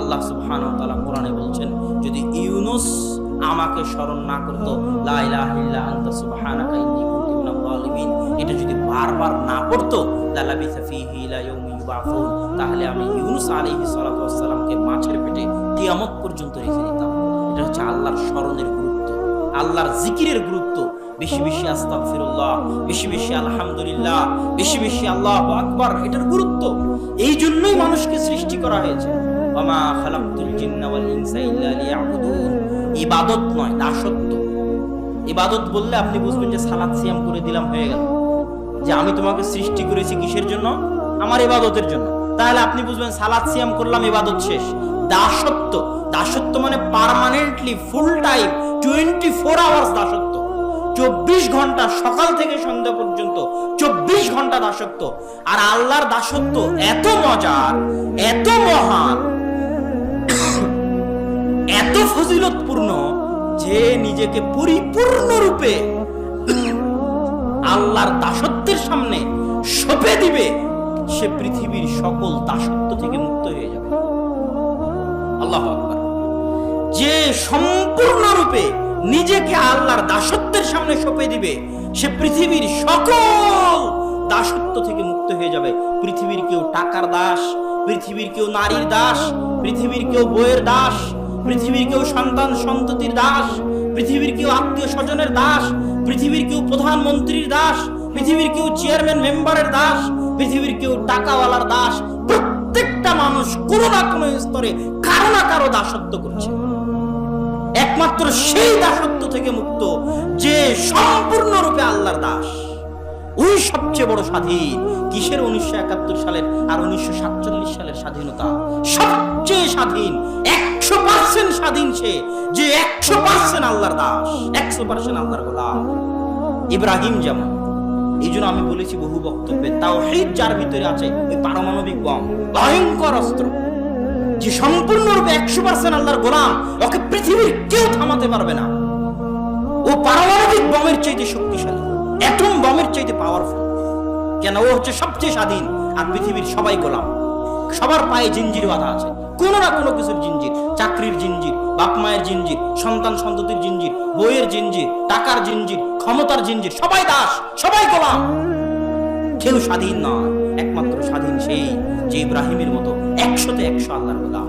আল্লাহ সুবহানাহু ওয়া তাআলা কোরআনে বলছেন, যদি ইউনুস আমাকে স্মরণ না করতো, লা ইলাহা ইল্লা আনতা সুবহানাকা ইন্নী কুনতু মিনাজ জালিমিন, এটা যদি বারবার না পড়তো, লালাবিসা ফীহি ইলা ইয়াউমি ইউবাসুন, তাহলে আমি ইউনুস আলাইহিস সালাতু ওয়াস সালামকে মাছের পেটে কিয়ামত পর্যন্ত রেখে দিতাম। এটা হচ্ছে আল্লাহর স্মরণের গুরুত্ব, আল্লাহর জিকিরের গুরুত্ব। বেশি বেশি আস্তাগফিরুল্লাহ, বেশি বেশি আলহামদুলিল্লাহ, বেশি বেশি আল্লাহু আকবার, এটার গুরুত্ব। এই জন্যই মানুষকে সৃষ্টি করা হয়েছে। ওয়ামা খালাকতুল জিন্না ওয়াল ইনসা ইল্লা লিয়াবুদুন, ইবাদত নয়, দাসত্ব। ইবাদত বললে আপনি বুঝবেন যে সালাত সিয়াম করে দিলাম হয়ে গেল, যে আমি তোমাকে সৃষ্টি করেছি কিসের জন্য? আমার ইবাদতের জন্য। তাহলে আপনি বুঝবেন সালাত সিয়াম করলাম, ইবাদত শেষ। দাসত্ব, দাসত্ব মানে পার্মানেন্টলি ফুল টাইম 24 আওয়ার্স দাসত্ব, 24 ঘন্টা সকাল থেকে সন্ধ্যা পর্যন্ত 24 ঘন্টা দাসত্ব। আর আল্লাহর দাসত্ব এত মজার, এত মহান, এত ফজিলতপূর্ণ যে নিজেকে পরিপূর্ণরূপে আল্লাহর দাসত্বের সামনে সঁপে দিবে, সে পৃথিবীর সকল দাসত্ব থেকে মুক্ত হয়ে যাবে। আল্লাহু আকবার। যে সম্পূর্ণরূপে নিজেকে আল্লাহর দাসত্বের সামনে সঁপে দিবে, সে পৃথিবীর সকল দাসত্ব থেকে মুক্ত হয়ে যাবে। পৃথিবীর কেউ টাকার দাস, পৃথিবীর কেউ নারীর দাস, পৃথিবীর কেউ বইয়ের দাস, পৃথিবীর কেউ সন্তান সন্ততির দাস, পৃথিবীর কেউ আত্মীয় স্বজনের দাস, পৃথিবীর কেউ প্রধানমন্ত্রীর দাস, পৃথিবীর কেউ চেয়ারম্যান মেম্বারের দাস, পৃথিবীর কেউ টাকাওয়ালার দাস। প্রত্যেকটা মানুষ কোনো না কোনো স্তরে কারো না কারো দাসত্ব করছে। একমাত্র সেই দাসত্ব থেকে মুক্ত যে সম্পূর্ণরূপে আল্লাহর দাস, ওই সবচেয়ে বড় স্বাধীন। কিসের 1971 সালের আর 1947 সালের স্বাধীনতা? সবচেয়ে স্বাধীন, 100% স্বাধীন সে যে 100% আল্লাহর দাস, 100% আল্লাহর গোলাম। ইব্রাহিম যেমন, এই জন্য আমি বলেছি বহু বক্তব্যে, তাওহীদ যার ভিতরে আছে, ওই পারমাণবিক বম, ভয়ঙ্কর অস্ত্র, যে সম্পূর্ণরূপে 100% আল্লাহর গোলাম, ওকে পৃথিবীর কেউ থামাতে পারবে না। ও পারমাণবিক বমের চাইতে শক্তিশালী, অ্যাটম বমের চাইতে পাওয়ারফুল। কেন? ও হচ্ছে সবচেয়ে স্বাধীন, আর পৃথিবীর সবাই গোলাম। সবার পায়ে জিঞ্জির বাঁধা আছে, কোনো না কোনো কিছুর জিঞ্জির, চাকরির জিঞ্জির, বাপ মায়ের জিঞ্জির, সন্তান সন্ততির জিঞ্জির, বইয়ের জিঞ্জির, টাকার জিঞ্জির, ক্ষমতার জিঞ্জির। সবাই দাস, সবাই গোলাম, কেউ স্বাধীন নয়। একমাত্র স্বাধীন সেই যে ইব্রাহিমের মতো 100-তে 100 আল্লাহর গোলাম।